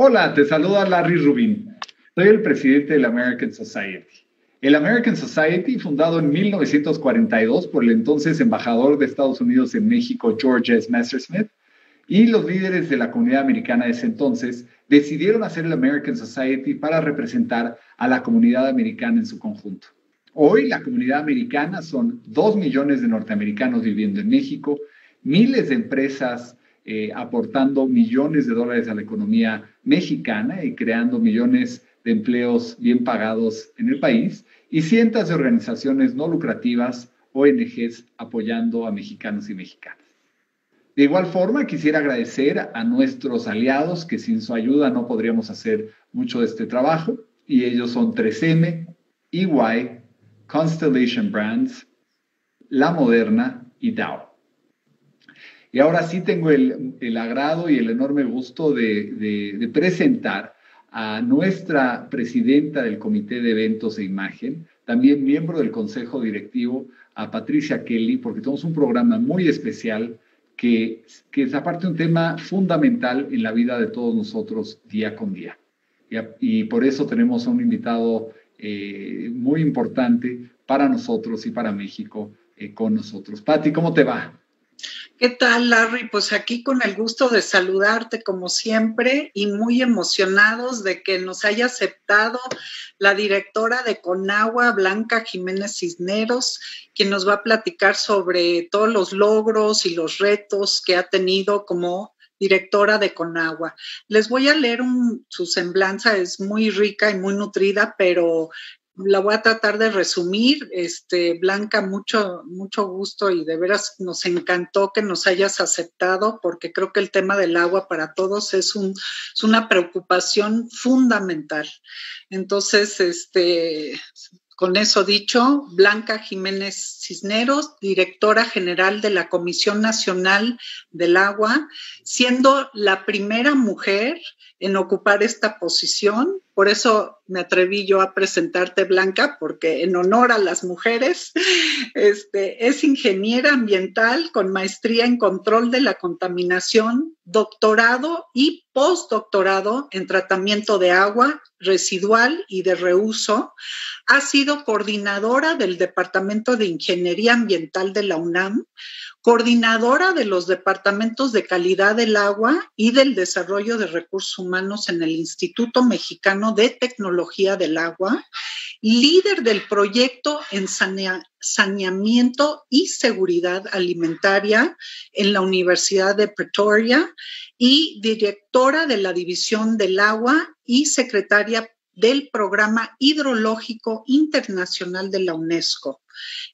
Hola, te saluda Larry Rubin. Soy el presidente del American Society. El American Society, fundado en 1942 por el entonces embajador de Estados Unidos en México, George S. Messersmith, y los líderes de la comunidad americana de ese entonces, decidieron hacer el American Society para representar a la comunidad americana en su conjunto. Hoy la comunidad americana son 2 millones de norteamericanos viviendo en México, miles de empresas aportando millones de dólares a la economía mexicana y creando millones de empleos bien pagados en el país, y cientos de organizaciones no lucrativas, ONGs, apoyando a mexicanos y mexicanas. De igual forma, quisiera agradecer a nuestros aliados, que sin su ayuda no podríamos hacer mucho de este trabajo, y ellos son 3M, EY, Constellation Brands, La Moderna y Dow. Y ahora sí tengo el agrado y el enorme gusto de presentar a nuestra presidenta del Comité de Eventos e Imagen, también miembro del Consejo Directivo, a Patricia Kelly, porque tenemos un programa muy especial que es aparte un tema fundamental en la vida de todos nosotros día con día. Y por eso tenemos a un invitado muy importante para nosotros y para México con nosotros. Pati, ¿cómo te va? ¿Qué tal, Larry? Pues aquí con el gusto de saludarte como siempre y muy emocionados de que nos haya aceptado la directora de Conagua, Blanca Jiménez Cisneros, quien nos va a platicar sobre todos los logros y los retos que ha tenido como directora de Conagua. Les voy a leer su semblanza, es muy rica y muy nutrida, pero la voy a tratar de resumir. Blanca, mucho gusto y de veras nos encantó que nos hayas aceptado, porque creo que el tema del agua para todos es una preocupación fundamental. Entonces, con eso dicho, Blanca Jiménez Cisneros, directora general de la Comisión Nacional del Agua, siendo la primera mujer en ocupar esta posición. Por eso me atreví yo a presentarte, Blanca, porque en honor a las mujeres, es ingeniera ambiental con maestría en control de la contaminación, doctorado y postdoctorado en tratamiento de agua residual y de reuso. Ha sido coordinadora del Departamento de Ingeniería Ambiental de la UNAM, coordinadora de los departamentos de calidad del agua y del desarrollo de recursos humanos en el Instituto Mexicano de Tecnología del Agua, líder del proyecto en saneamiento y seguridad alimentaria en la Universidad de Pretoria y directora de la División del Agua y secretaria del Programa Hidrológico Internacional de la UNESCO,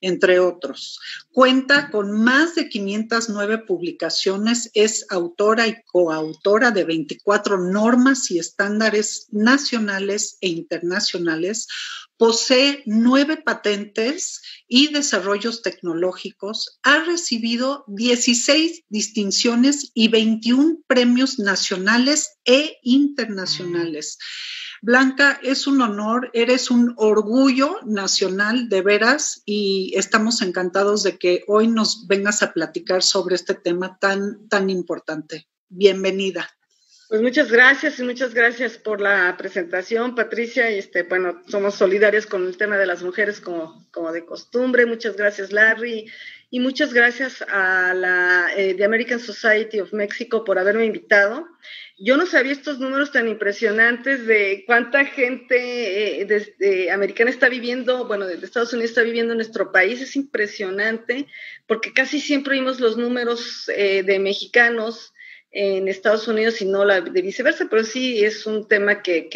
entre otros. Cuenta con más de 509 publicaciones, es autora y coautora de 24 normas y estándares nacionales e internacionales, posee 9 patentes y desarrollos tecnológicos, ha recibido 16 distinciones y 21 premios nacionales e internacionales. Blanca, es un honor, eres un orgullo nacional de veras y estamos encantados de que hoy nos vengas a platicar sobre este tema tan importante. Bienvenida. Pues muchas gracias y muchas gracias por la presentación, Patricia. Bueno, somos solidarios con el tema de las mujeres como de costumbre. Muchas gracias, Larry. Y muchas gracias a la The American Society of Mexico por haberme invitado. Yo no sabía estos números tan impresionantes de cuánta gente americana está viviendo, bueno, de Estados Unidos está viviendo en nuestro país. Es impresionante porque casi siempre oímos los números de mexicanos en Estados Unidos y no de viceversa, pero sí es un tema que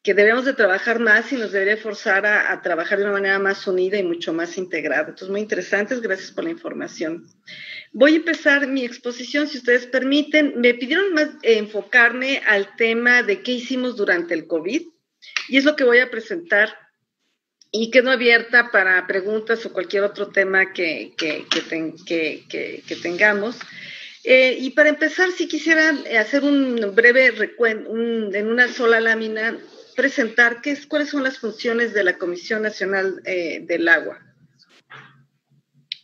debemos de trabajar más y nos debería forzar a trabajar de una manera más unida y mucho más integrada. Entonces, muy interesantes, gracias por la información. Voy a empezar mi exposición, si ustedes permiten. Me pidieron más enfocarme al tema de qué hicimos durante el COVID, y es lo que voy a presentar, y quedo abierta para preguntas o cualquier otro tema que tengamos. Y para empezar, si quisiera hacer un breve recuento, en una sola lámina, presentar cuáles son las funciones de la Comisión Nacional del Agua.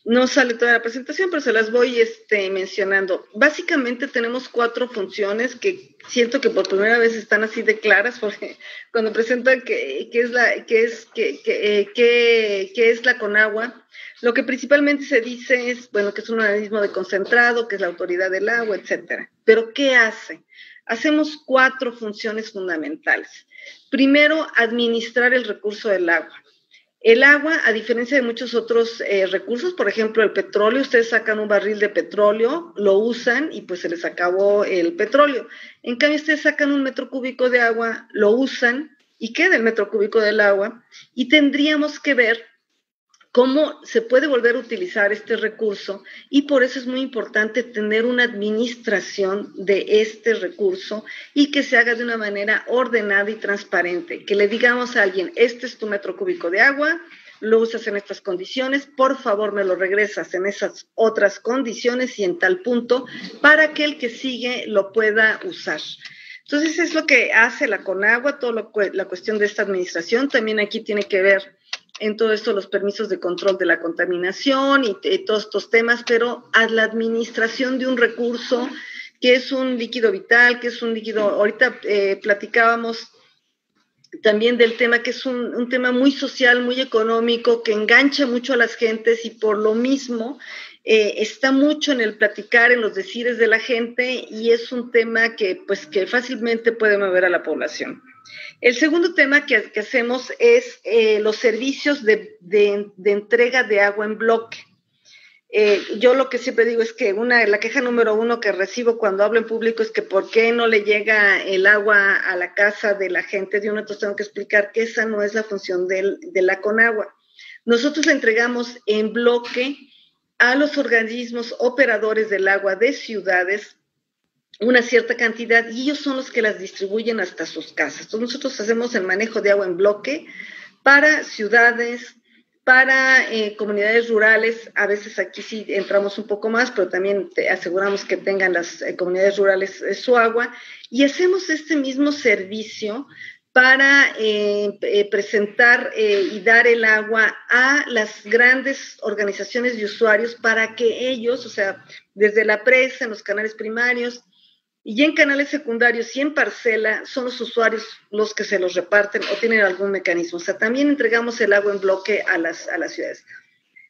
no sale toda la presentación, pero se las voy mencionando. Básicamente tenemos 4 funciones que siento que por primera vez están así de claras, porque cuando presentan qué es la Conagua, lo que principalmente se dice es, bueno, que es un organismo de concentrado, que es la autoridad del agua, etcétera. Pero ¿qué hace? Hacemos 4 funciones fundamentales. Primero, administrar el recurso del agua. El agua, a diferencia de muchos otros recursos, por ejemplo, el petróleo, ustedes sacan un barril de petróleo, lo usan y pues se les acabó el petróleo. En cambio, ustedes sacan un metro cúbico de agua, lo usan y queda el metro cúbico del agua, y tendríamos que ver cómo se puede volver a utilizar este recurso, y por eso es muy importante tener una administración de este recurso y que se haga de una manera ordenada y transparente, que le digamos a alguien, este es tu metro cúbico de agua, lo usas en estas condiciones, por favor me lo regresas en esas otras condiciones y en tal punto, para que el que sigue lo pueda usar. Entonces es lo que hace la Conagua, la cuestión de esta administración. También aquí tiene que ver en todo esto los permisos de control de la contaminación y todos estos temas, pero a la administración de un recurso que es un líquido vital, que es un líquido, ahorita platicábamos también del tema que es un tema muy social, muy económico, que engancha mucho a las gentes y por lo mismo está mucho en el platicar, en los decires de la gente, y es un tema que fácilmente puede mover a la población. El segundo tema que hacemos es los servicios de entrega de agua en bloque. Yo lo que siempre digo es que la queja número 1 que recibo cuando hablo en público es que por qué no le llega el agua a la casa de la gente. Entonces tengo que explicar que esa no es la función de la Conagua. Nosotros le entregamos en bloque a los organismos operadores del agua de ciudades una cierta cantidad, y ellos son los que las distribuyen hasta sus casas. Entonces nosotros hacemos el manejo de agua en bloque para ciudades, para comunidades rurales. A veces aquí sí entramos un poco más, pero también aseguramos que tengan las comunidades rurales su agua, y hacemos este mismo servicio para presentar y dar el agua a las grandes organizaciones de usuarios para que ellos, o sea, desde la presa, en los canales primarios, y en canales secundarios y en parcela, son los usuarios los que se los reparten o tienen algún mecanismo. O sea, también entregamos el agua en bloque a las ciudades.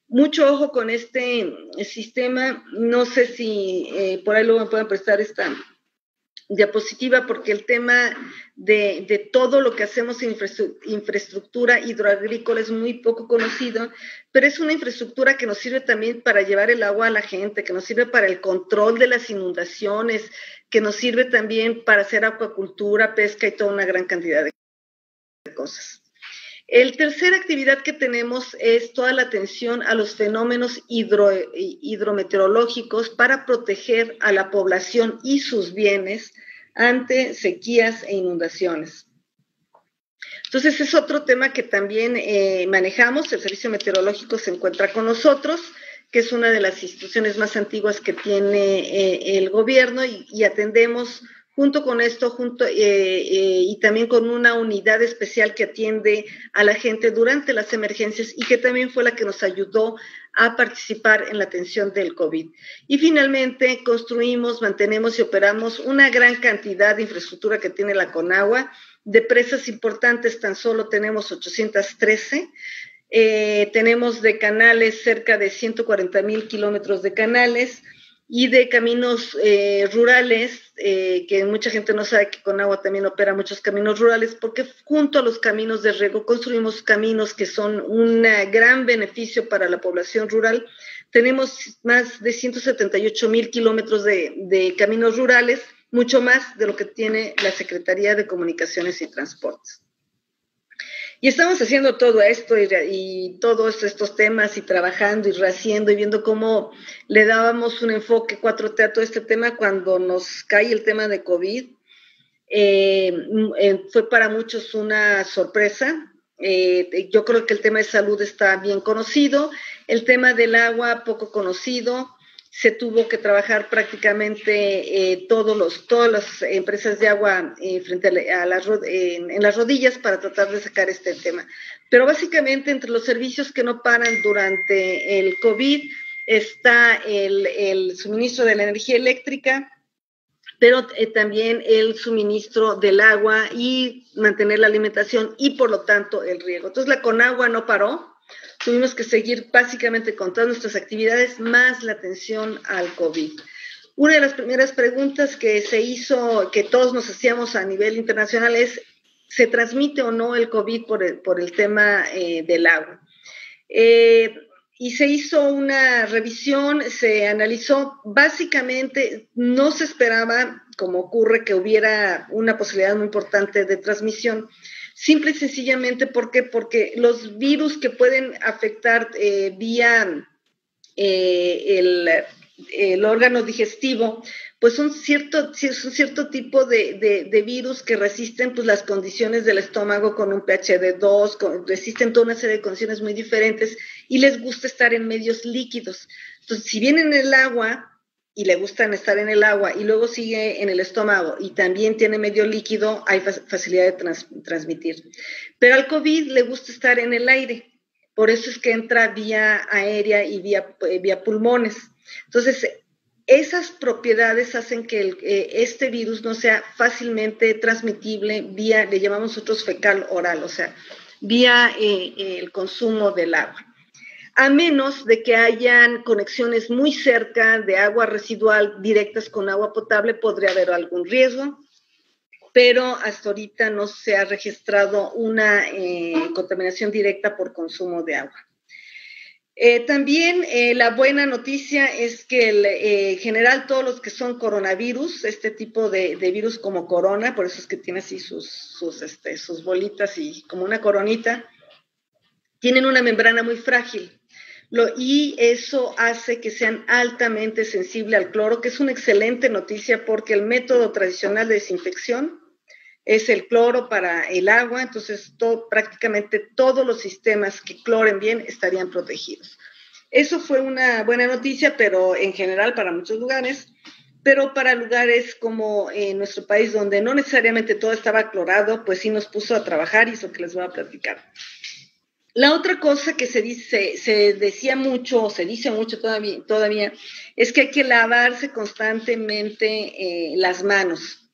Mucho ojo con este sistema. No sé si por ahí luego me pueden prestar esta diapositiva, porque el tema de todo lo que hacemos en infraestructura hidroagrícola es muy poco conocido, pero es una infraestructura que nos sirve también para llevar el agua a la gente, que nos sirve para el control de las inundaciones, que nos sirve también para hacer acuacultura, pesca y toda una gran cantidad de cosas. La tercera actividad que tenemos es toda la atención a los fenómenos hidrometeorológicos para proteger a la población y sus bienes ante sequías e inundaciones. Entonces es otro tema que también manejamos. El Servicio Meteorológico se encuentra con nosotros, que es una de las instituciones más antiguas que tiene el gobierno, y atendemos junto con esto, y también con una unidad especial que atiende a la gente durante las emergencias y que también fue la que nos ayudó a participar en la atención del COVID. Y finalmente construimos, mantenemos y operamos una gran cantidad de infraestructura que tiene la Conagua. De presas importantes tan solo tenemos 813. Tenemos de canales cerca de 140,000 kilómetros de canales, y de caminos rurales, que mucha gente no sabe que Conagua también opera muchos caminos rurales, porque junto a los caminos de riego construimos caminos que son un gran beneficio para la población rural. Tenemos más de 178,000 kilómetros de caminos rurales, mucho más de lo que tiene la Secretaría de Comunicaciones y Transportes. Y estamos haciendo todo esto y todos estos temas, y trabajando y rehaciendo y viendo cómo le dábamos un enfoque 4T a todo este tema cuando nos cae el tema de COVID. Fue para muchos una sorpresa. Yo creo que el tema de salud está bien conocido, el tema del agua poco conocido. Se tuvo que trabajar prácticamente todas las empresas de agua frente a en las rodillas para tratar de sacar este tema. Pero básicamente entre los servicios que no paran durante el COVID está el suministro de la energía eléctrica, pero también el suministro del agua y mantener la alimentación y por lo tanto el riego. Entonces la Conagua no paró, tuvimos que seguir básicamente con todas nuestras actividades más la atención al COVID. Una de las primeras preguntas que se hizo, que todos nos hacíamos a nivel internacional es, ¿se transmite o no el COVID por el tema del agua? Y se hizo una revisión, se analizó, básicamente no se esperaba, como ocurre, que hubiera una posibilidad muy importante de transmisión, simple y sencillamente porque los virus que pueden afectar vía el órgano digestivo, pues son cierto tipo de virus que resisten pues las condiciones del estómago con un pH de 2, resisten toda una serie de condiciones muy diferentes y les gusta estar en medios líquidos. Entonces, si vienen en el agua y le gustan estar en el agua y luego sigue en el estómago y también tiene medio líquido, hay facilidad de transmitir. Pero al COVID le gusta estar en el aire, por eso es que entra vía aérea y vía pulmones. Entonces, esas propiedades hacen que este virus no sea fácilmente transmitible vía, le llamamos nosotros fecal oral, o sea, vía el consumo del agua. A menos de que hayan conexiones muy cerca de agua residual directas con agua potable, podría haber algún riesgo, pero hasta ahorita no se ha registrado una contaminación directa por consumo de agua. También la buena noticia es que en general todos los que son coronavirus, este tipo de virus como corona, por eso es que tiene así sus bolitas y como una coronita, tienen una membrana muy frágil. Y eso hace que sean altamente sensibles al cloro, que es una excelente noticia porque el método tradicional de desinfección es el cloro para el agua, entonces prácticamente todos los sistemas que cloren bien estarían protegidos. Eso fue una buena noticia, pero en general para muchos lugares, pero para lugares como en nuestro país donde no necesariamente todo estaba clorado, pues sí nos puso a trabajar y es lo que les voy a platicar. La otra cosa que se dice mucho todavía, es que hay que lavarse constantemente las manos.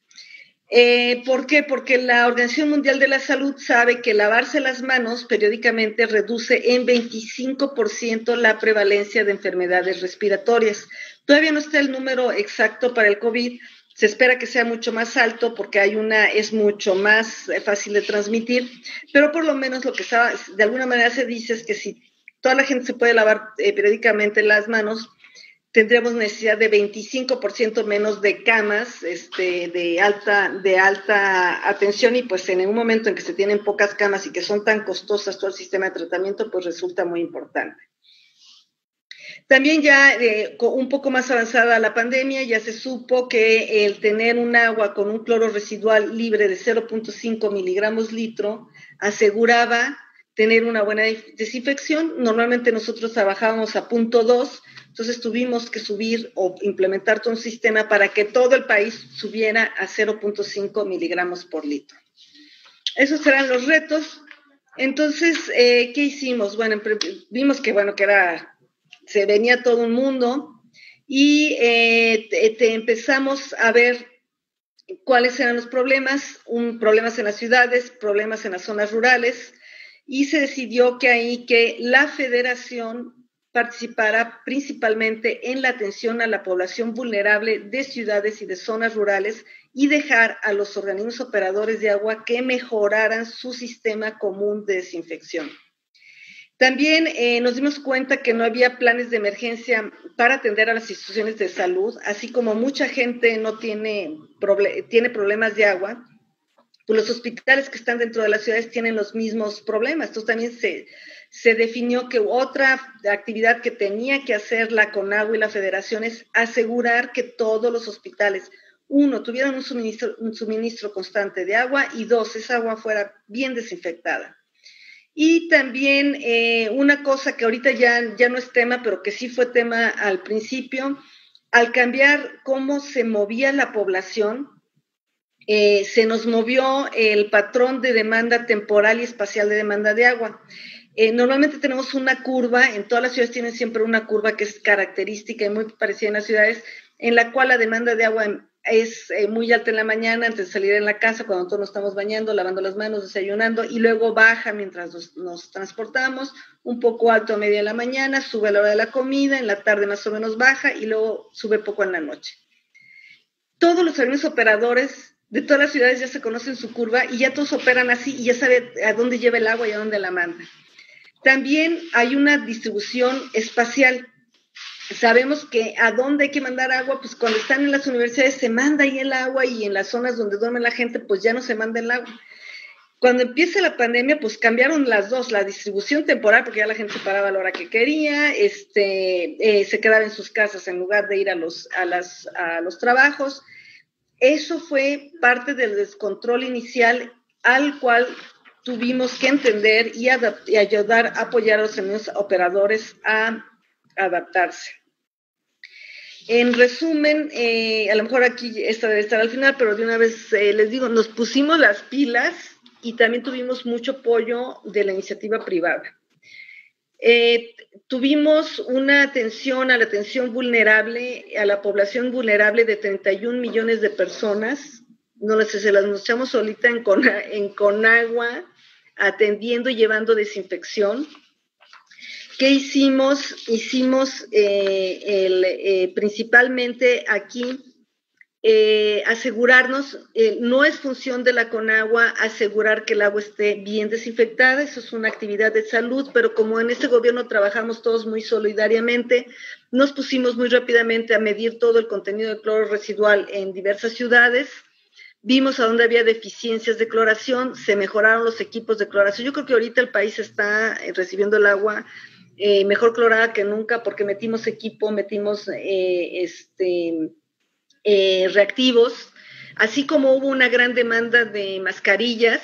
¿Por qué? Porque la Organización Mundial de la Salud sabe que lavarse las manos periódicamente reduce en 25% la prevalencia de enfermedades respiratorias. Todavía no está el número exacto para el COVID, se espera que sea mucho más alto porque es mucho más fácil de transmitir, pero por lo menos lo que de alguna manera se dice es que si toda la gente se puede lavar periódicamente las manos, tendríamos necesidad de 25% menos de camas de alta atención y pues en un momento en que se tienen pocas camas y que son tan costosas todo el sistema de tratamiento, pues resulta muy importante. También ya un poco más avanzada la pandemia, ya se supo que el tener un agua con un cloro residual libre de 0.5 miligramos litro aseguraba tener una buena desinfección. Normalmente nosotros trabajábamos a 0.2, entonces tuvimos que subir o implementar todo un sistema para que todo el país subiera a 0.5 miligramos por litro. Esos serán los retos. Entonces, ¿qué hicimos? Bueno, vimos que se venía todo un mundo y empezamos a ver cuáles eran los problemas, problemas en las ciudades, problemas en las zonas rurales, y se decidió que la federación participara principalmente en la atención a la población vulnerable de ciudades y de zonas rurales y dejar a los organismos operadores de agua que mejoraran su sistema común de desinfección. También nos dimos cuenta que no había planes de emergencia para atender a las instituciones de salud, así como mucha gente no tiene problemas de agua, pues los hospitales que están dentro de las ciudades tienen los mismos problemas. Entonces también se definió que otra actividad que tenía que hacer la Conagua y la Federación es asegurar que todos los hospitales, uno, tuvieran un suministro constante de agua y dos, esa agua fuera bien desinfectada. Y también una cosa que ahorita ya no es tema, pero que sí fue tema al principio, al cambiar cómo se movía la población, se nos movió el patrón de demanda temporal y espacial de demanda de agua. Normalmente tenemos una curva, en todas las ciudades tienen siempre una curva que es característica y muy parecida en las ciudades, en la cual la demanda de agua es muy alta en la mañana, antes de salir en la casa, cuando todos nos estamos bañando, lavando las manos, desayunando, y luego baja mientras nos transportamos, un poco alto a media de la mañana, sube a la hora de la comida, en la tarde más o menos baja, y luego sube poco en la noche. Todos los aviones operadores de todas las ciudades ya se conocen su curva, y ya todos operan así, y ya saben a dónde lleva el agua y a dónde la manda. También hay una distribución espacial. Sabemos que a dónde hay que mandar agua, pues cuando están en las universidades se manda ahí el agua, y en las zonas donde duerme la gente, pues ya no se manda el agua. Cuando empieza la pandemia, pues cambiaron las dos, la distribución temporal, porque ya la gente se paraba a la hora que quería, se quedaba en sus casas en lugar de ir a los trabajos. Eso fue parte del descontrol inicial al cual tuvimos que entender y ayudar a apoyar a los servicios operadores a adaptarse. En resumen, a lo mejor aquí esta debe estar al final, pero de una vez les digo, nos pusimos las pilas y también tuvimos mucho apoyo de la iniciativa privada. Tuvimos una atención a la atención vulnerable, a la población vulnerable de 31 millones de personas. Nos echamos solita en Conagua, atendiendo y llevando desinfección. ¿Qué hicimos? Principalmente aquí asegurarnos, no es función de la Conagua asegurar que el agua esté bien desinfectada, eso es una actividad de salud, pero como en este gobierno trabajamos todos muy solidariamente, nos pusimos muy rápidamente a medir todo el contenido de cloro residual en diversas ciudades. Vimos a dónde había deficiencias de cloración, se mejoraron los equipos de cloración. Yo creo que ahorita el país está recibiendo el agua mejor clorada que nunca, porque metimos equipo, metimos reactivos, así como hubo una gran demanda de mascarillas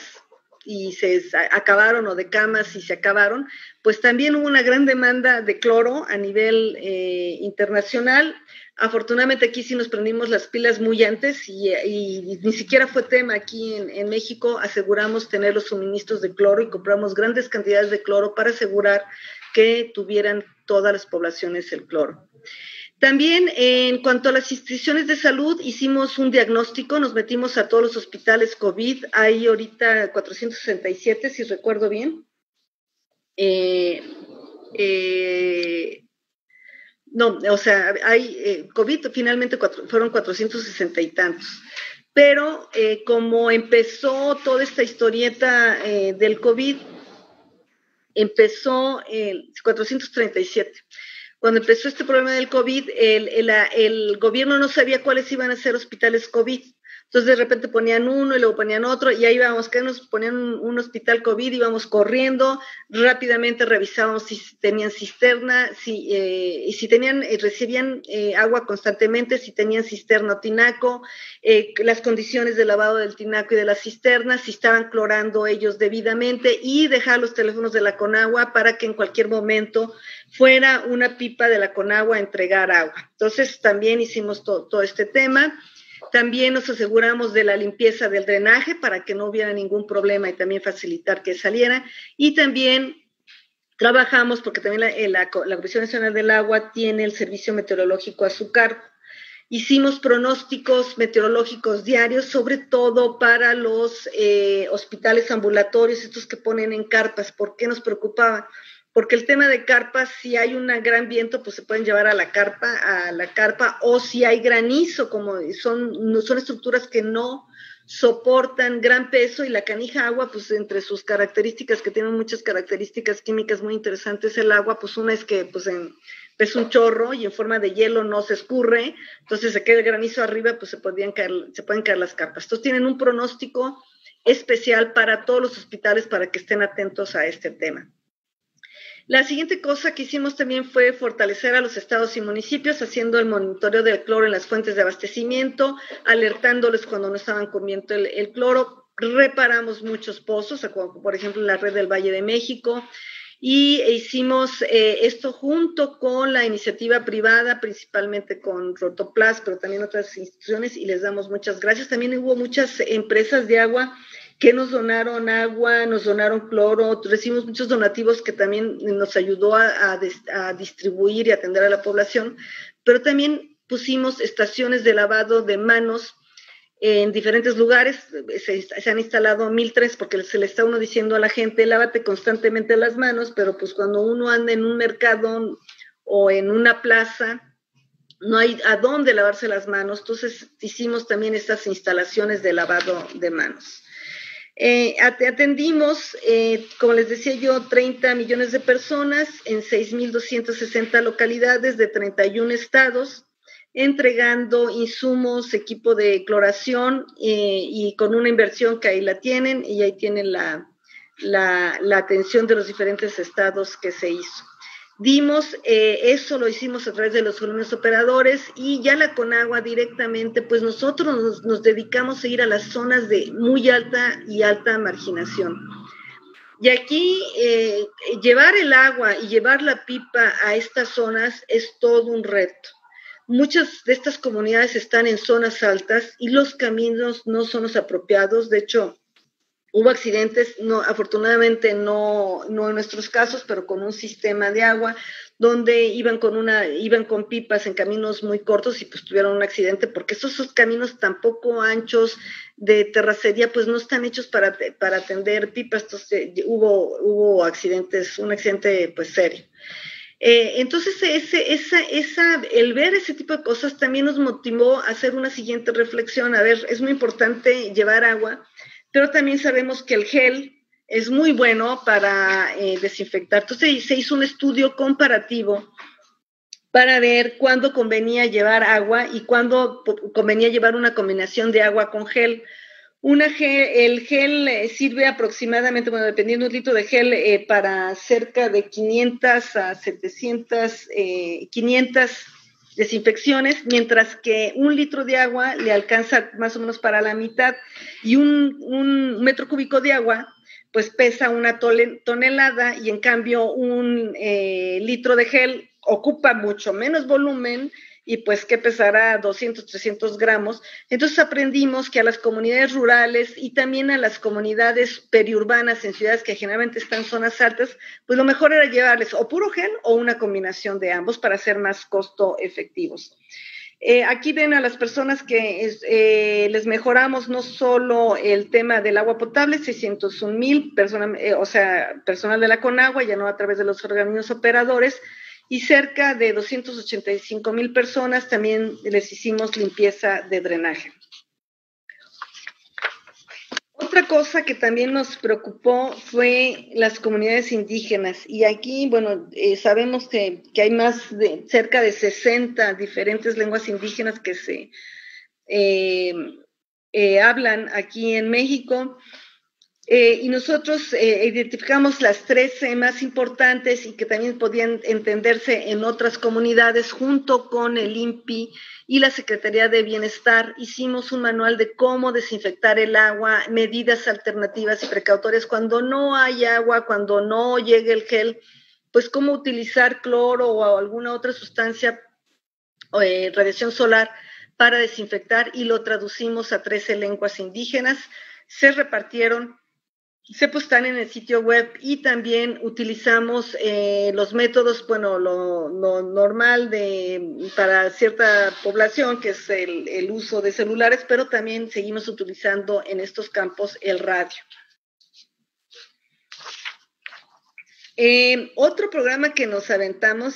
y se acabaron, o de camas y se acabaron, pues también hubo una gran demanda de cloro a nivel internacional. Afortunadamente aquí sí nos prendimos las pilas muy antes y ni siquiera fue tema aquí en México. Aseguramos tener los suministros de cloro y compramos grandes cantidades de cloro para asegurar que tuvieran todas las poblaciones el cloro. También en cuanto a las instituciones de salud, hicimos un diagnóstico, nos metimos a todos los hospitales COVID, hay ahorita 467, si recuerdo bien. No, o sea, hay COVID, finalmente fueron 460 y tantos. Pero como empezó toda esta historieta del COVID, empezó 437. Cuando empezó este problema del COVID, el gobierno no sabía cuáles iban a ser hospitales COVID. Entonces, de repente ponían uno y luego ponían otro, y ahí íbamos, que nos ponían un hospital COVID, íbamos corriendo, rápidamente revisábamos si tenían cisterna, y si tenían, recibían agua constantemente, si tenían cisterna o tinaco, las condiciones de lavado del tinaco y de las cisternas, si estaban clorando ellos debidamente, y dejar los teléfonos de la Conagua para que en cualquier momento fuera una pipa de la Conagua a entregar agua. Entonces, también hicimos todo este tema. También nos aseguramos de la limpieza del drenaje para que no hubiera ningún problema y también facilitar que saliera. Y también trabajamos, porque también la Comisión Nacional del Agua tiene el servicio meteorológico a su cargo. Hicimos pronósticos meteorológicos diarios, sobre todo para los hospitales ambulatorios, estos que ponen en carpas. ¿Por qué nos preocupaba? Porque el tema de carpas, si hay un gran viento, pues se pueden llevar a la carpa, o si hay granizo, como son estructuras que no soportan gran peso, y la canija agua, pues entre sus características, que tienen muchas características químicas muy interesantes el agua, pues una es que pues es un chorro y en forma de hielo no se escurre, entonces se queda el granizo arriba, pues se pueden caer las carpas. Entonces tienen un pronóstico especial para todos los hospitales para que estén atentos a este tema. La siguiente cosa que hicimos también fue fortalecer a los estados y municipios haciendo el monitoreo del cloro en las fuentes de abastecimiento, alertándoles cuando no estaban comiendo el cloro. Reparamos muchos pozos, como por ejemplo en la red del Valle de México, y hicimos esto junto con la iniciativa privada, principalmente con Rotoplas, pero también otras instituciones, y les damos muchas gracias. También hubo muchas empresas de agua que nos donaron agua, nos donaron cloro, recibimos muchos donativos que también nos ayudó a distribuir y atender a la población, pero también pusimos estaciones de lavado de manos en diferentes lugares. Se han instalado 1,003 porque se le está uno diciendo a la gente, lávate constantemente las manos, pero pues cuando uno anda en un mercado o en una plaza, no hay a dónde lavarse las manos. Entonces hicimos también estas instalaciones de lavado de manos. Atendimos, como les decía yo, 30 millones de personas en 6,260 localidades de 31 estados, entregando insumos, equipo de cloración y con una inversión que ahí la tienen, y ahí tienen la atención de los diferentes estados que se hizo. Eso lo hicimos a través de los organismos operadores, y ya la Conagua directamente, pues nosotros nos dedicamos a ir a las zonas de muy alta y alta marginación. Y aquí llevar el agua y llevar la pipa a estas zonas es todo un reto. Muchas de estas comunidades están en zonas altas y los caminos no son los apropiados. De hecho, hubo accidentes, afortunadamente no en nuestros casos, pero con un sistema de agua donde iban con pipas en caminos muy cortos y pues tuvieron un accidente, porque esos caminos tan poco anchos de terracería pues no están hechos para atender pipas. Entonces hubo accidentes, un accidente pues serio. Entonces el ver ese tipo de cosas también nos motivó a hacer una siguiente reflexión. A ver, es muy importante llevar agua, pero también sabemos que el gel es muy bueno para desinfectar. Entonces se hizo un estudio comparativo para ver cuándo convenía llevar agua y cuándo convenía llevar una combinación de agua con gel. El gel sirve aproximadamente, bueno, dependiendo del litro de gel, para cerca de 500 a 700, 500 desinfecciones, mientras que 1 litro de agua le alcanza más o menos para la mitad, y un metro cúbico de agua pues pesa 1 tonelada, y en cambio 1 litro de gel ocupa mucho menos volumen y pues que pesará 200, 300 gramos. Entonces aprendimos que a las comunidades rurales y también a las comunidades periurbanas en ciudades que generalmente están en zonas altas, pues lo mejor era llevarles o puro gel o una combinación de ambos para ser más costo efectivos. Aquí ven a las personas que les mejoramos no solo el tema del agua potable, 601,000 personal de la Conagua, ya no a través de los organismos operadores, y cerca de 285,000 personas también les hicimos limpieza de drenaje. Otra cosa que también nos preocupó fue las comunidades indígenas, y aquí, bueno, sabemos que hay cerca de 60 diferentes lenguas indígenas que se hablan aquí en México. Y nosotros identificamos las 13 más importantes y que también podían entenderse en otras comunidades. Junto con el INPI y la Secretaría de Bienestar hicimos un manual de cómo desinfectar el agua, medidas alternativas y precautorias cuando no hay agua, cuando no llegue el gel, pues cómo utilizar cloro o alguna otra sustancia, radiación solar, para desinfectar, y lo traducimos a 13 lenguas indígenas. Se repartieron, están en el sitio web, y también utilizamos los métodos, bueno, lo normal para cierta población, que es el uso de celulares, pero también seguimos utilizando en estos campos el radio. Otro programa que nos aventamos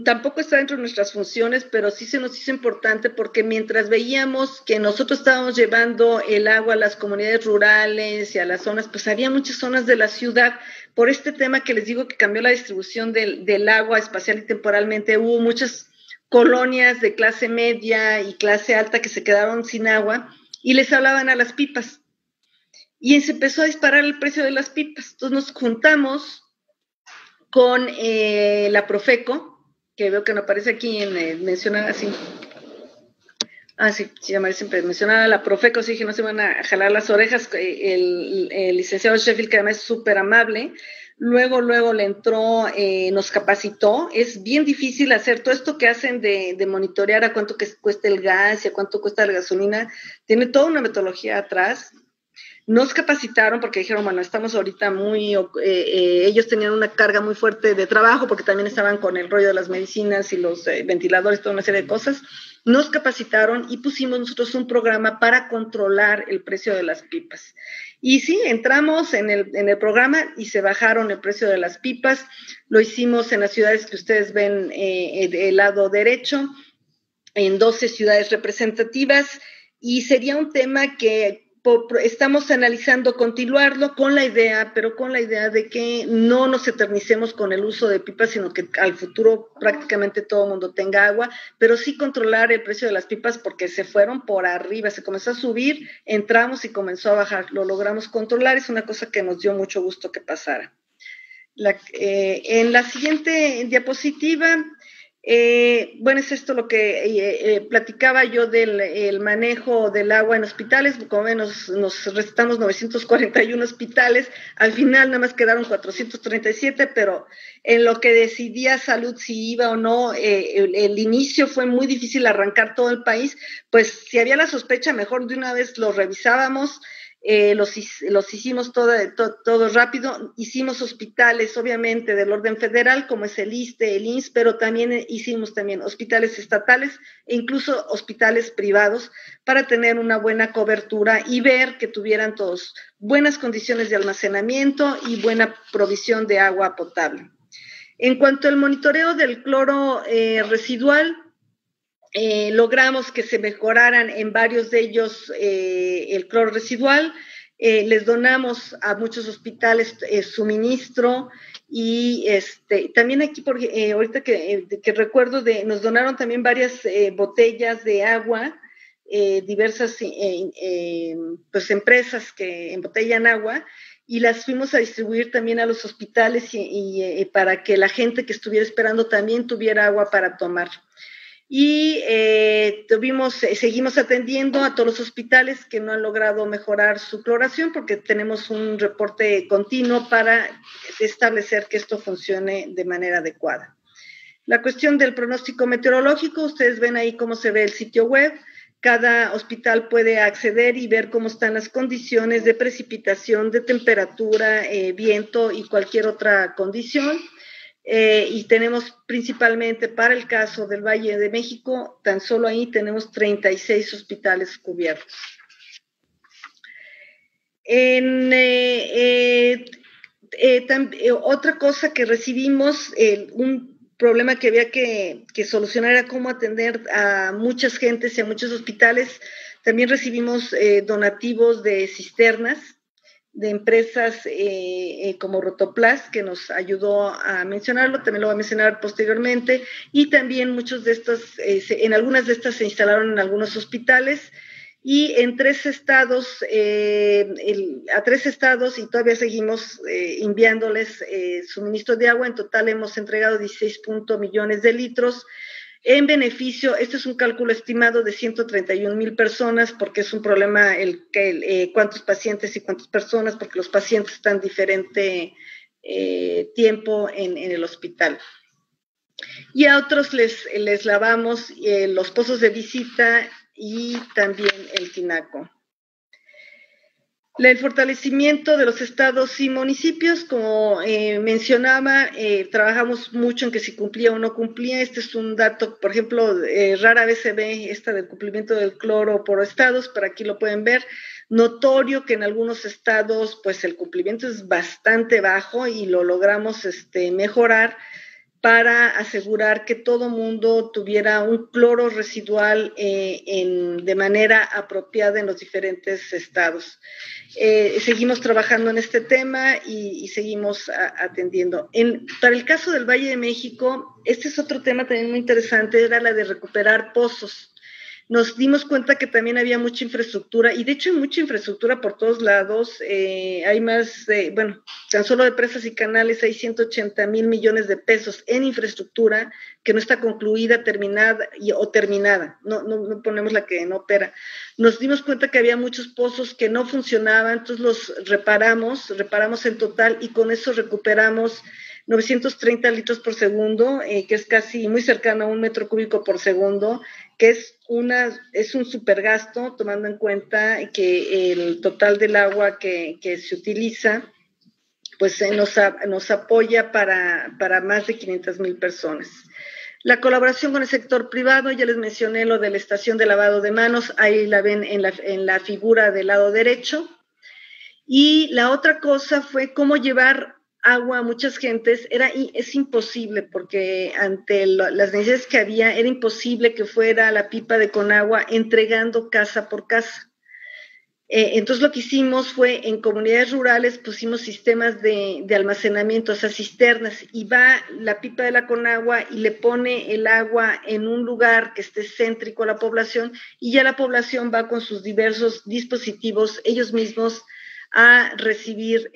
tampoco está dentro de nuestras funciones, pero sí se nos hizo importante, porque mientras veíamos que nosotros estábamos llevando el agua a las comunidades rurales y a las zonas, pues había muchas zonas de la ciudad, por este tema que les digo que cambió la distribución del agua espacial y temporalmente. Hubo muchas colonias de clase media y clase alta que se quedaron sin agua y les hablaban a las pipas. Y se empezó a disparar el precio de las pipas. Entonces nos juntamos con la Profeco, que veo que no aparece aquí mencionada así. Sí, María siempre mencionaba la Profeco, sí, que no se van a jalar las orejas, el licenciado Sheffield, que además es súper amable, luego le entró, nos capacitó. Es bien difícil hacer todo esto que hacen de monitorear a cuánto que cuesta el gas y a cuánto cuesta la gasolina, tiene toda una metodología atrás. Nos capacitaron porque dijeron, bueno, estamos ahorita ellos tenían una carga muy fuerte de trabajo porque también estaban con el rollo de las medicinas y los ventiladores, toda una serie de cosas. Nos capacitaron y pusimos nosotros un programa para controlar el precio de las pipas. Y sí, entramos en el programa y se bajaron el precio de las pipas. Lo hicimos en las ciudades que ustedes ven del lado derecho, en 12 ciudades representativas, y sería un tema que estamos analizando continuarlo con la idea de que no nos eternicemos con el uso de pipas, sino que al futuro prácticamente todo el mundo tenga agua, pero sí controlar el precio de las pipas porque se fueron por arriba, se comenzó a subir, entramos y comenzó a bajar, lo logramos controlar, es una cosa que nos dio mucho gusto que pasara. En la siguiente diapositiva, es esto lo que platicaba yo del manejo del agua en hospitales. Como ven, nos restamos 941 hospitales, al final nada más quedaron 437, pero en lo que decidía salud si iba o no, el inicio fue muy difícil arrancar todo el país, pues si había la sospecha, mejor de una vez lo revisábamos. Los hicimos todo rápido. Hicimos hospitales, obviamente, del orden federal, como es el ISSSTE, el IMSS, pero también hicimos hospitales estatales e incluso hospitales privados para tener una buena cobertura y ver que tuvieran todos buenas condiciones de almacenamiento y buena provisión de agua potable. En cuanto al monitoreo del cloro residual, logramos que se mejoraran en varios de ellos el cloro residual. Les donamos a muchos hospitales suministro y también aquí, porque ahorita que recuerdo, nos donaron también varias botellas de agua, diversas pues empresas que embotellan agua, y las fuimos a distribuir también a los hospitales y para que la gente que estuviera esperando también tuviera agua para tomar. Y seguimos atendiendo a todos los hospitales que no han logrado mejorar su cloración, porque tenemos un reporte continuo para establecer que esto funcione de manera adecuada. La cuestión del pronóstico meteorológico, ustedes ven ahí cómo se ve el sitio web. Cada hospital puede acceder y ver cómo están las condiciones de precipitación, de temperatura, viento y cualquier otra condición. Y tenemos principalmente para el caso del Valle de México, tan solo ahí tenemos 36 hospitales cubiertos. Otra cosa que recibimos, un problema que había que solucionar era cómo atender a muchas gentes y a muchos hospitales. También recibimos donativos de cisternas de empresas como Rotoplas, que nos ayudó a mencionarlo, también lo voy a mencionar posteriormente, y también muchos de estos, en algunas de estas se instalaron en algunos hospitales, y en 3 estados, a 3 estados, y todavía seguimos enviándoles suministro de agua. En total hemos entregado 16 millones de litros, en beneficio, este es un cálculo estimado de 131,000 personas, porque es un problema cuántos pacientes y cuántas personas, porque los pacientes están diferente tiempo en el hospital. Y a otros les lavamos los pozos de visita y también el tinaco. El fortalecimiento de los estados y municipios, como mencionaba, trabajamos mucho en que si cumplía o no cumplía. Este es un dato, por ejemplo, rara vez se ve del cumplimiento del cloro por estados, pero aquí lo pueden ver. Notorio que en algunos estados pues el cumplimiento es bastante bajo y lo logramos mejorar para asegurar que todo mundo tuviera un cloro residual de manera apropiada en los diferentes estados. Seguimos trabajando en este tema y seguimos atendiendo. Para el caso del Valle de México, este es otro tema también muy interesante, era la de recuperar pozos. nos dimos cuenta que también había mucha infraestructura, y de hecho hay mucha infraestructura por todos lados. Hay más, tan solo de presas y canales hay 180,000 millones de pesos en infraestructura que no está concluida, terminada o terminada, no ponemos la que no opera. Nos dimos cuenta que había muchos pozos que no funcionaban, entonces los reparamos en total, y con eso recuperamos 930 litros por segundo, que es casi muy cercano a 1 metro cúbico por segundo, que es un supergasto, tomando en cuenta que el total del agua que se utiliza, pues nos apoya para más de 500,000 personas. La colaboración con el sector privado, ya les mencioné lo de la estación de lavado de manos, ahí la ven en la figura del lado derecho. Y la otra cosa fue cómo llevar agua a muchas gentes. Es imposible, porque ante las necesidades que había, era imposible que fuera la pipa de Conagua entregando casa por casa. Entonces lo que hicimos fue, en comunidades rurales pusimos sistemas de almacenamiento, o sea, cisternas, y va la pipa de la Conagua y le pone el agua en un lugar que esté céntrico a la población, y ya la población va con sus diversos dispositivos, ellos mismos a recibir,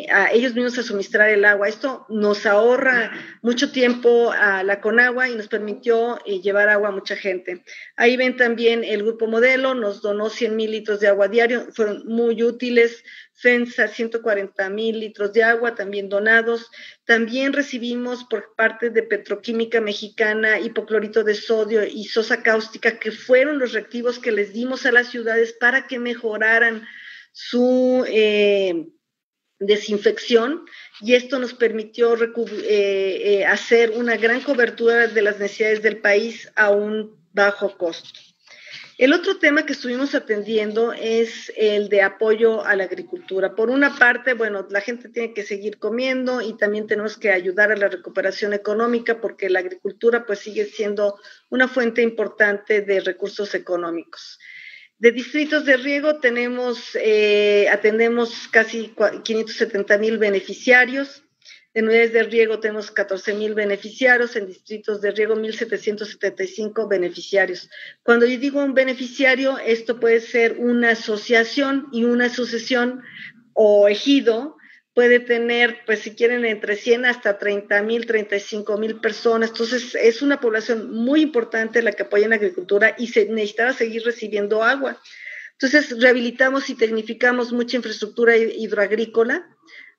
a ellos mismos a suministrar el agua. Esto nos ahorra mucho tiempo a la Conagua y nos permitió llevar agua a mucha gente. Ahí ven también el Grupo Modelo, nos donó 100,000 litros de agua diario, fueron muy útiles. FEMSA, 140,000 litros de agua también donados. También recibimos por parte de Petroquímica Mexicana hipoclorito de sodio y sosa cáustica, que fueron los reactivos que les dimos a las ciudades para que mejoraran su desinfección, y esto nos permitió hacer una gran cobertura de las necesidades del país a un bajo costo. El otro tema que estuvimos atendiendo es el de apoyo a la agricultura. Por una parte, la gente tiene que seguir comiendo, y también tenemos que ayudar a la recuperación económica, porque la agricultura pues sigue siendo una fuente importante de recursos económicos. De distritos de riego atendemos casi 570,000 beneficiarios. En unidades de riego tenemos 14,000 beneficiarios, en distritos de riego 1,775 beneficiarios. Cuando yo digo un beneficiario, esto puede ser una asociación, y una asociación o ejido puede tener, pues si quieren, entre 100 hasta 30,000, 35,000 personas. Entonces, es una población muy importante la que apoya en la agricultura, y se necesitaba seguir recibiendo agua. Entonces, rehabilitamos y tecnificamos mucha infraestructura hidroagrícola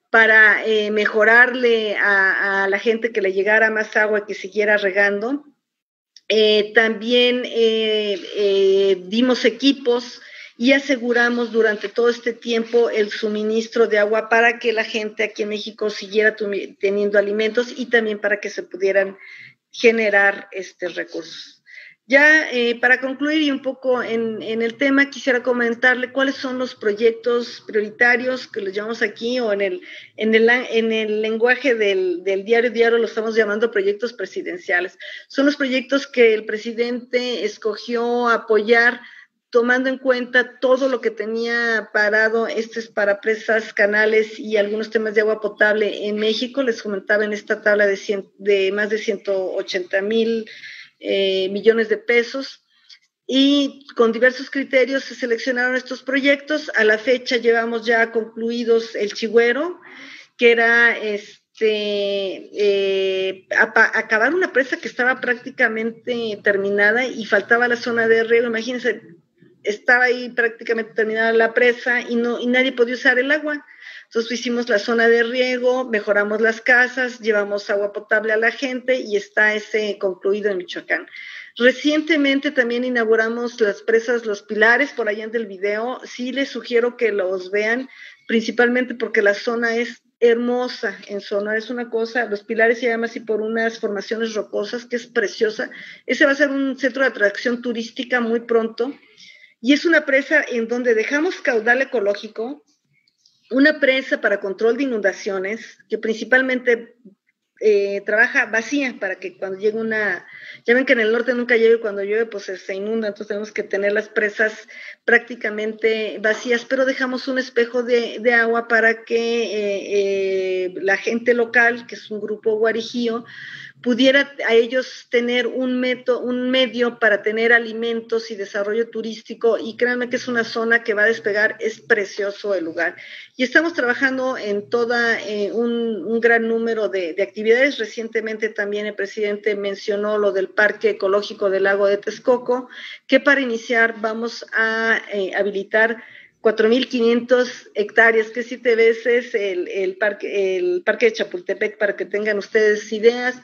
para mejorarle a la gente, que le llegara más agua, que siguiera regando. También dimos equipos y aseguramos durante todo este tiempo el suministro de agua para que la gente aquí en México siguiera teniendo alimentos, y también para que se pudieran generar recursos. Ya para concluir y un poco en el tema, quisiera comentarle cuáles son los proyectos prioritarios que les llamamos aquí, o en el lenguaje del diario lo estamos llamando proyectos presidenciales. Son los proyectos que el presidente escogió apoyar, tomando en cuenta todo lo que tenía parado. Este es para presas, canales y algunos temas de agua potable en México. Les comentaba en esta tabla de más de 180,000 millones de pesos, y con diversos criterios se seleccionaron estos proyectos. A la fecha llevamos ya concluidos el Chigüero, que era acabar una presa que estaba prácticamente terminada y faltaba la zona de riego. Imagínense, estaba ahí prácticamente terminada la presa y nadie podía usar el agua. Entonces hicimos la zona de riego, mejoramos las casas, llevamos agua potable a la gente, y está ese concluido en Michoacán. Recientemente también inauguramos las presas Los Pilares, por allá en el video. Sí les sugiero que los vean, principalmente porque la zona es hermosa en Sonora. Es una cosa, Los Pilares se llama así por unas formaciones rocosas, que es preciosa. Ese va a ser un centro de atracción turística muy pronto, y es una presa en donde dejamos caudal ecológico, una presa para control de inundaciones, que principalmente trabaja vacía, para que cuando llegue ya ven que en el norte nunca llueve, cuando llueve pues se inunda, entonces tenemos que tener las presas prácticamente vacías, pero dejamos un espejo de agua para que la gente local, que es un grupo guarijío, pudiera a ellos tener un medio para tener alimentos y desarrollo turístico, y créanme que es una zona que va a despegar, es precioso el lugar. Y estamos trabajando en toda un gran número de actividades. Recientemente también el presidente mencionó lo del Parque Ecológico del Lago de Texcoco, que para iniciar vamos a habilitar 4,500 hectáreas, que 7 veces el parque de Chapultepec, para que tengan ustedes ideas.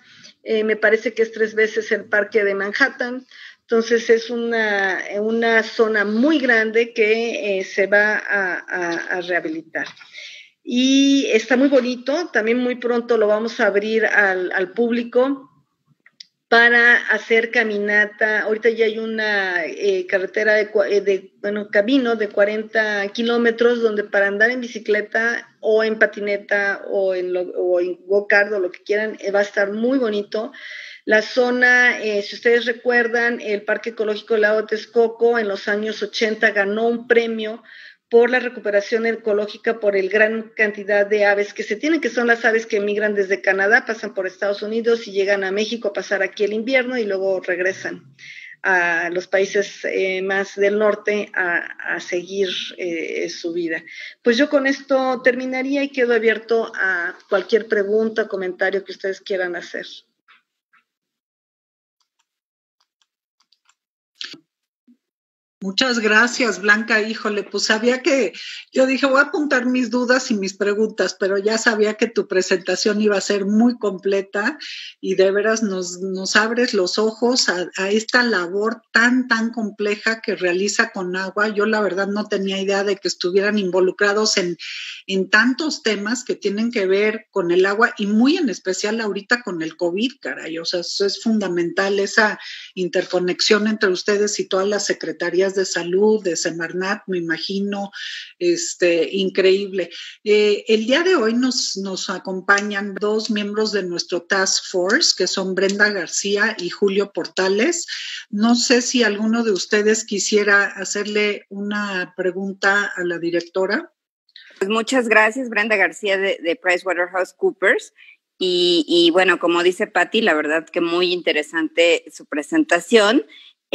Me parece que es 3 veces el parque de Manhattan. Entonces es una zona muy grande que se va a rehabilitar. Y está muy bonito, también muy pronto lo vamos a abrir al público para hacer caminata. Ahorita ya hay una carretera camino de 40 kilómetros, donde para andar en bicicleta o en patineta o en go-kart o lo que quieran, va a estar muy bonito. La zona, si ustedes recuerdan, el Parque Ecológico del Lago de Texcoco en los años 80 ganó un premio por la recuperación ecológica, por el gran cantidad de aves que se tienen, que son las aves que emigran desde Canadá, pasan por Estados Unidos y llegan a México a pasar aquí el invierno y luego regresan a los países más del norte a seguir su vida. Pues yo con esto terminaría y quedo abierto a cualquier pregunta o comentario que ustedes quieran hacer. Muchas gracias, Blanca. Híjole, pues yo dije, voy a apuntar mis dudas y mis preguntas, pero ya sabía que tu presentación iba a ser muy completa y de veras nos abres los ojos a esta labor tan compleja que realiza Conagua. Yo la verdad no tenía idea de que estuvieran involucrados en tantos temas que tienen que ver con el agua y muy en especial ahorita con el COVID, caray. O sea, eso es fundamental, esa interconexión entre ustedes y todas las secretarías de salud, de Semarnat, me imagino, increíble. El día de hoy nos acompañan 2 miembros de nuestro Task Force, que son Brenda García y Julio Portales. No sé si alguno de ustedes quisiera hacerle una pregunta a la directora. Pues muchas gracias, Brenda García de PricewaterhouseCoopers. Y bueno, como dice Patti, la verdad que muy interesante su presentación.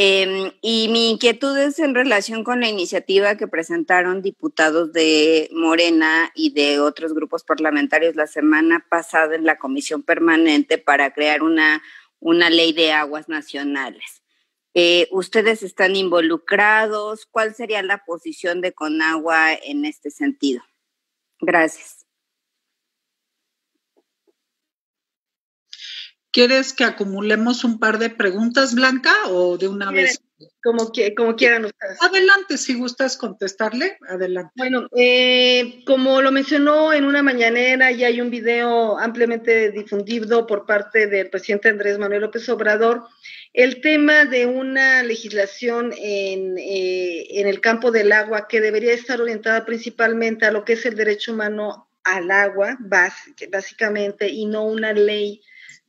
Y mi inquietud es en relación con la iniciativa que presentaron diputados de Morena y de otros grupos parlamentarios la semana pasada en la Comisión Permanente para crear una ley de aguas nacionales. ¿Ustedes están involucrados? ¿Cuál sería la posición de Conagua en este sentido? Gracias. ¿Quieres que acumulemos un par de preguntas, Blanca, o de una vez? Como quieran ustedes. Adelante, si gustas contestarle, adelante. Bueno, como lo mencionó en una mañanera, ya hay un video ampliamente difundido por parte del presidente Andrés Manuel López Obrador, el tema de una legislación en el campo del agua que debería estar orientada principalmente a lo que es el derecho humano al agua, básicamente, y no una ley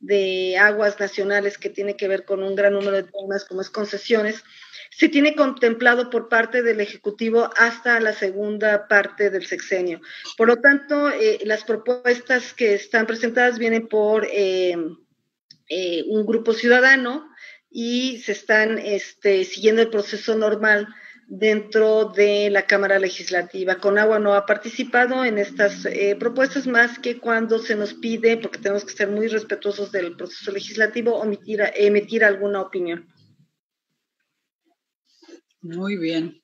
de aguas nacionales que tiene que ver con un gran número de temas como es concesiones, se tiene contemplado por parte del Ejecutivo hasta la segunda parte del sexenio. Por lo tanto, las propuestas que están presentadas vienen por un grupo ciudadano y se están siguiendo el proceso normal dentro de la Cámara Legislativa. Conagua no ha participado en estas propuestas más que cuando se nos pide, porque tenemos que ser muy respetuosos del proceso legislativo, emitir alguna opinión. Muy bien.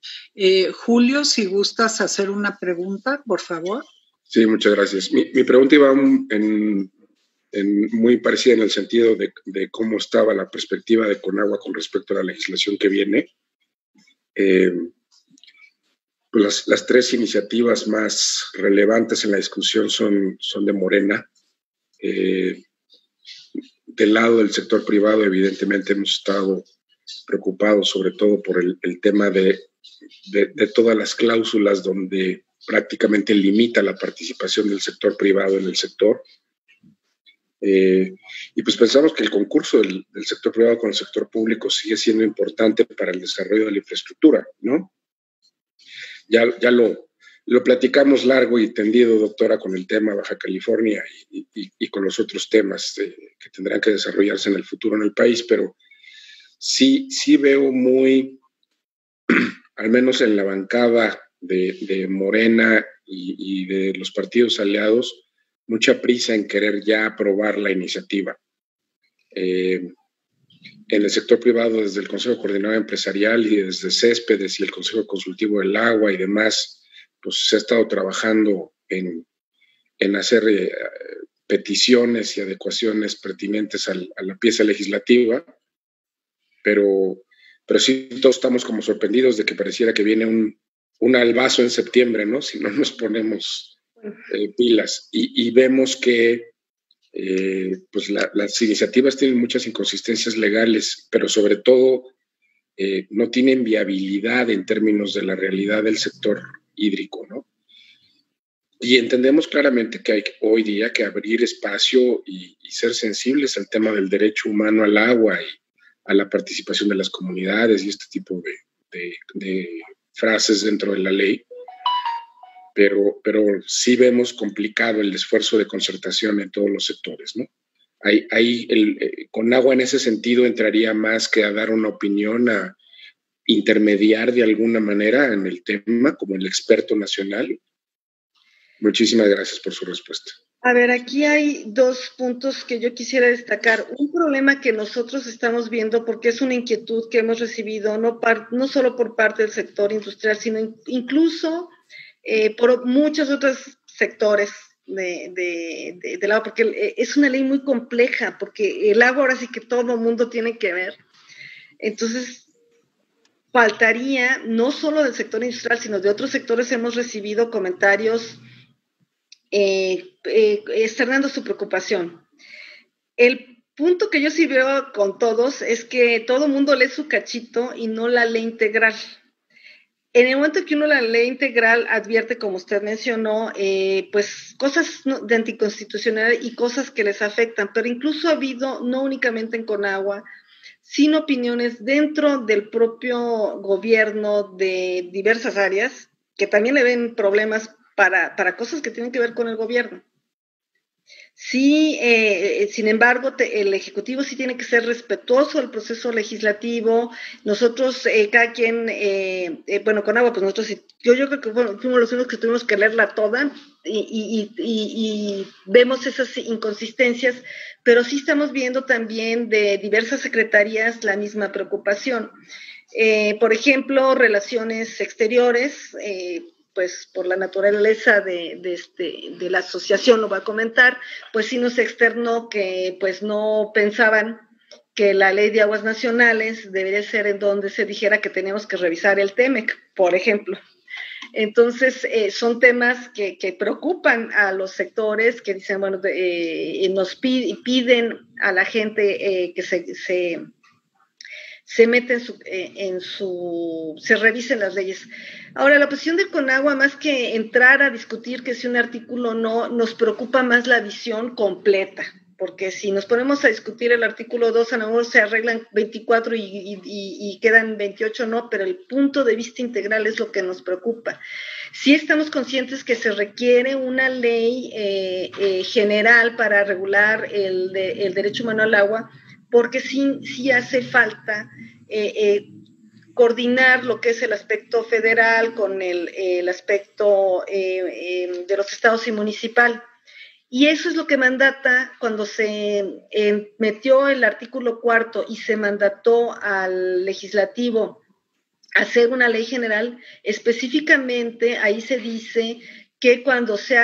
Julio, si gustas hacer una pregunta, por favor. Sí, muchas gracias. Mi pregunta iba muy parecida en el sentido de cómo estaba la perspectiva de Conagua con respecto a la legislación que viene. Pues las 3 iniciativas más relevantes en la discusión son de Morena. Del lado del sector privado, evidentemente, hemos estado preocupados sobre todo por el tema de todas las cláusulas donde prácticamente limita la participación del sector privado en el sector. Y pues pensamos que el concurso del sector privado con el sector público sigue siendo importante para el desarrollo de la infraestructura, ¿no? Ya lo Lo platicamos largo y tendido, doctora, con el tema Baja California y con los otros temas que tendrán que desarrollarse en el futuro en el país, pero sí veo muy, al menos en la bancada de Morena y de los partidos aliados, mucha prisa en querer ya aprobar la iniciativa. En el sector privado, desde el Consejo Coordinador Empresarial y desde Céspedes y el Consejo Consultivo del Agua y demás, pues se ha estado trabajando en hacer peticiones y adecuaciones pertinentes a la pieza legislativa, pero sí todos estamos como sorprendidos de que pareciera que viene un albazo en septiembre, ¿no? Si no nos ponemos pilas. Y vemos que pues las iniciativas tienen muchas inconsistencias legales, pero sobre todo no tienen viabilidad en términos de la realidad del sector hídrico, ¿no? Y entendemos claramente que hay hoy día que abrir espacio y ser sensibles al tema del derecho humano al agua y a la participación de las comunidades y este tipo de frases dentro de la ley, pero sí vemos complicado el esfuerzo de concertación en todos los sectores, ¿no? Conagua en ese sentido entraría más que a dar una opinión, a intermediar de alguna manera en el tema como el experto nacional. Muchísimas gracias por su respuesta. A ver, aquí hay dos puntos que yo quisiera destacar. Un problema que nosotros estamos viendo, porque es una inquietud que hemos recibido no solo por parte del sector industrial, sino incluso por muchos otros sectores del agua, porque es una ley muy compleja, porque el agua ahora sí que todo el mundo tiene que ver. Entonces, faltaría, no solo del sector industrial, sino de otros sectores, hemos recibido comentarios externando su preocupación. El punto que yo sí veo con todos es que todo el mundo lee su cachito y no la ley integral. En el momento que uno la ley integral advierte, como usted mencionó, pues cosas de anticonstitucionalidad y cosas que les afectan, pero incluso ha habido, no únicamente en Conagua, sino opiniones dentro del propio gobierno de diversas áreas que también le ven problemas para cosas que tienen que ver con el gobierno. Sí, sin embargo, el Ejecutivo sí tiene que ser respetuoso del proceso legislativo. Nosotros, cada quien, bueno, Conagua, pues nosotros, yo creo que fuimos los únicos que tuvimos que leerla toda y vemos esas inconsistencias, pero sí estamos viendo también de diversas secretarías la misma preocupación. Por ejemplo, Relaciones Exteriores, pues por la naturaleza de la asociación, lo va a comentar, pues sí nos externó que pues no pensaban que la ley de aguas nacionales debería ser en donde se dijera que teníamos que revisar el TEMEC, por ejemplo. Entonces, son temas que preocupan a los sectores, que dicen, bueno, nos piden a la gente que se mete se revisen las leyes. Ahora, la posición de Conagua, más que entrar a discutir que si un artículo no, nos preocupa más la visión completa, porque si nos ponemos a discutir el artículo 2, a lo mejor se arreglan 24 y quedan 28, no, pero el punto de vista integral es lo que nos preocupa. Sí estamos conscientes que se requiere una ley general para regular el derecho humano al agua, porque sí hace falta coordinar lo que es el aspecto federal con el aspecto de los estados y municipal. Y eso es lo que mandata cuando se metió el artículo 4 y se mandató al legislativo hacer una ley general. Específicamente ahí se dice que cuando se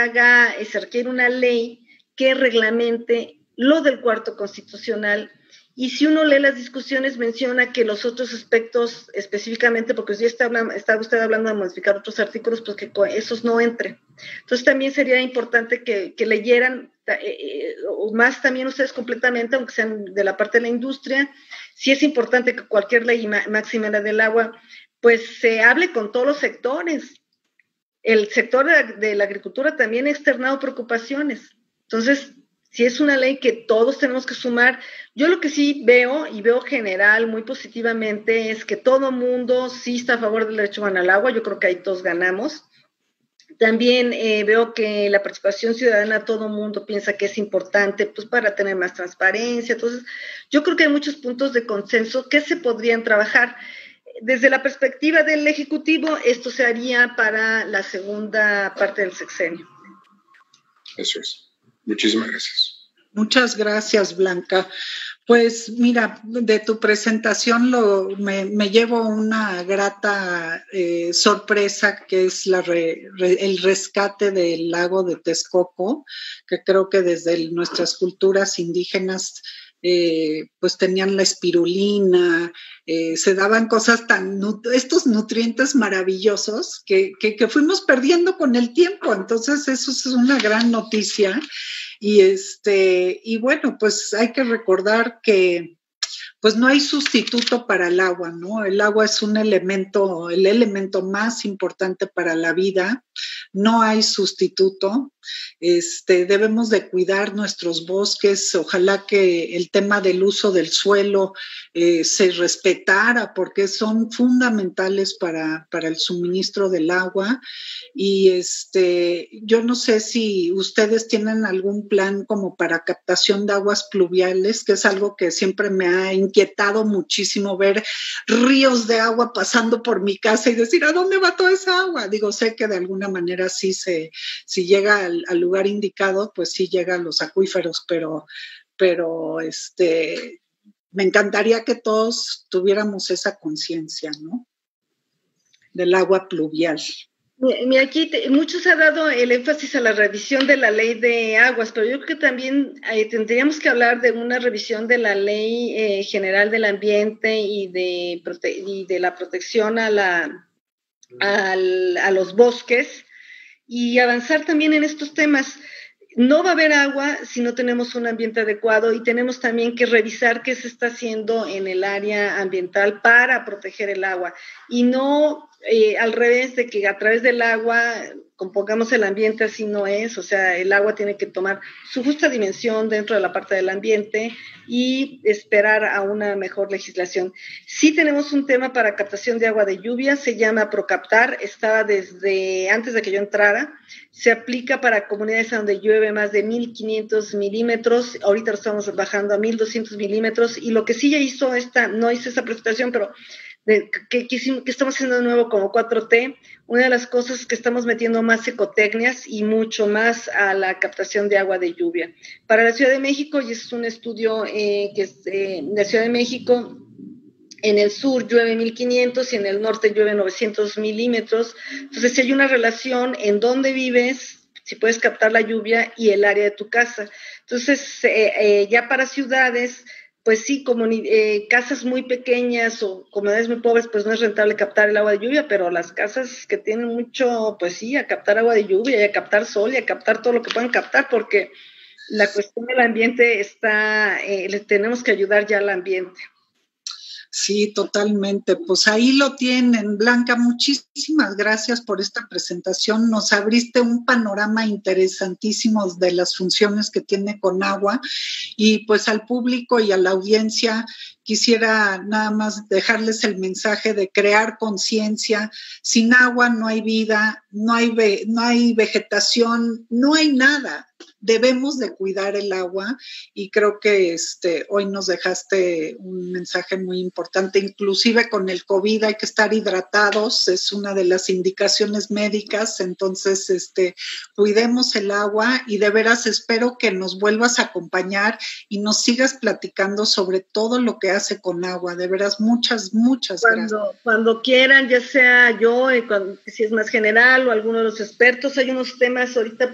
requiere una ley que reglamente lo del cuarto constitucional. Y si uno lee las discusiones, menciona que los otros aspectos, específicamente, porque ya está usted hablando de modificar otros artículos, pues que esos no entren. Entonces también sería importante que leyeran, más también ustedes completamente, aunque sean de la parte de la industria. Sí es importante que cualquier ley máxima del agua, pues se hable con todos los sectores. El sector de la agricultura también ha externado preocupaciones. Entonces, si es una ley que todos tenemos que sumar, yo lo que sí veo, y veo general muy positivamente, es que todo mundo sí está a favor del derecho humano al agua. Yo creo que ahí todos ganamos. También veo que la participación ciudadana, todo el mundo piensa que es importante, pues para tener más transparencia. Entonces, yo creo que hay muchos puntos de consenso que se podrían trabajar. Desde la perspectiva del Ejecutivo, esto se haría para la segunda parte del sexenio. Eso es. Muchísimas gracias. Muchas gracias, Blanca. Pues mira, de tu presentación me llevo una grata sorpresa, que es el rescate del lago de Texcoco, que creo que desde nuestras culturas indígenas pues tenían la espirulina, se daban cosas estos nutrientes maravillosos que fuimos perdiendo con el tiempo. Entonces eso es una gran noticia. Y bueno, pues hay que recordar que pues no hay sustituto para el agua, ¿no? El agua es el elemento más importante para la vida. No hay sustituto. Debemos de cuidar nuestros bosques. Ojalá que el tema del uso del suelo se respetara, porque son fundamentales para el suministro del agua. Y yo no sé si ustedes tienen algún plan como para captación de aguas pluviales, que es algo que siempre me ha inquietado muchísimo, ver ríos de agua pasando por mi casa y decir, ¿a dónde va toda esa agua? Digo, sé que de alguna manera sí si llega al lugar indicado, pues sí llega a los acuíferos, pero me encantaría que todos tuviéramos esa conciencia, ¿no? Del agua pluvial. Aquí mucho se ha dado el énfasis a la revisión de la ley de aguas, pero yo creo que también tendríamos que hablar de una revisión de la ley general del ambiente y de la protección a los bosques, y avanzar también en estos temas. No va a haber agua si no tenemos un ambiente adecuado, y tenemos también que revisar qué se está haciendo en el área ambiental para proteger el agua, y no al revés, de que a través del agua compongamos el ambiente. Así no es. O sea, el agua tiene que tomar su justa dimensión dentro de la parte del ambiente y esperar a una mejor legislación. Sí tenemos un tema para captación de agua de lluvia, se llama Procaptar, estaba desde antes de que yo entrara, se aplica para comunidades donde llueve más de 1,500 milímetros, ahorita lo estamos bajando a 1,200 milímetros, y lo que sí ya hizo no hice esa presentación, pero que estamos haciendo de nuevo como 4T, una de las cosas es que estamos metiendo más ecotecnias y mucho más a la captación de agua de lluvia. Para la Ciudad de México, y es un estudio que es la Ciudad de México, en el sur llueve 1,500 y en el norte llueve 900 milímetros. Entonces, si hay una relación en dónde vives, si puedes captar la lluvia, y el área de tu casa. Entonces, ya para ciudades, pues sí, como casas muy pequeñas o comunidades muy pobres, pues no es rentable captar el agua de lluvia, pero las casas que tienen mucho, pues sí, a captar agua de lluvia y a captar sol y a captar todo lo que puedan captar, porque la cuestión del ambiente le tenemos que ayudar ya al ambiente. Sí, totalmente. Pues ahí lo tienen, Blanca. Muchísimas gracias por esta presentación. Nos abriste un panorama interesantísimo de las funciones que tiene Conagua, y pues al público y a la audiencia quisiera nada más dejarles el mensaje de crear conciencia. Sin agua no hay vida, no hay vegetación, no hay nada. Debemos de cuidar el agua, y creo que hoy nos dejaste un mensaje muy importante. Inclusive con el COVID hay que estar hidratados, es una de las indicaciones médicas. Entonces, cuidemos el agua, y de veras espero que nos vuelvas a acompañar y nos sigas platicando sobre todo lo que hace Conagua. De veras, muchas gracias. Cuando quieran, ya sea yo, si es más general, o alguno de los expertos. Hay unos temas ahorita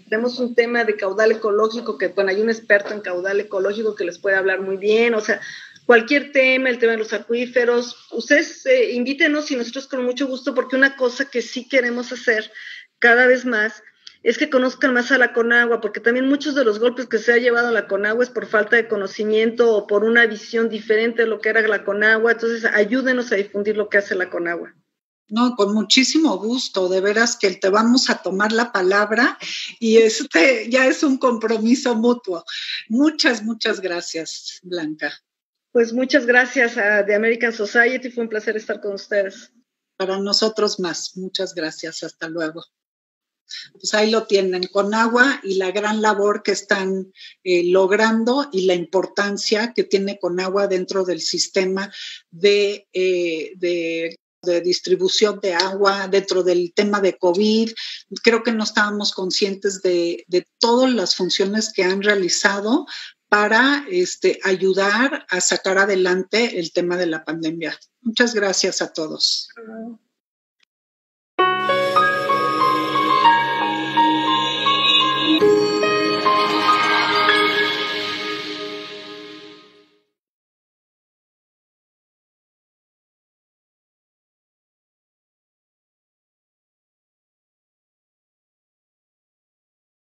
tenemos un tema de caudal ecológico, que hay un experto en caudal ecológico que les puede hablar muy bien. O sea, cualquier tema, el tema de los acuíferos, ustedes invítenos y nosotros con mucho gusto, porque una cosa que sí queremos hacer cada vez más es que conozcan más a la Conagua, porque también muchos de los golpes que se ha llevado a la Conagua es por falta de conocimiento o por una visión diferente de lo que era la Conagua. Entonces, ayúdenos a difundir lo que hace la Conagua. No, con muchísimo gusto, de veras que te vamos a tomar la palabra, y ya es un compromiso mutuo. Muchas gracias, Blanca. Pues muchas gracias a The American Society, fue un placer estar con ustedes. Para nosotros más, muchas gracias, hasta luego. Pues ahí lo tienen, Conagua y la gran labor que están logrando y la importancia que tiene Conagua dentro del sistema de distribución de agua, dentro del tema de COVID. Creo que no estábamos conscientes de todas las funciones que han realizado para ayudar a sacar adelante el tema de la pandemia. Muchas gracias a todos.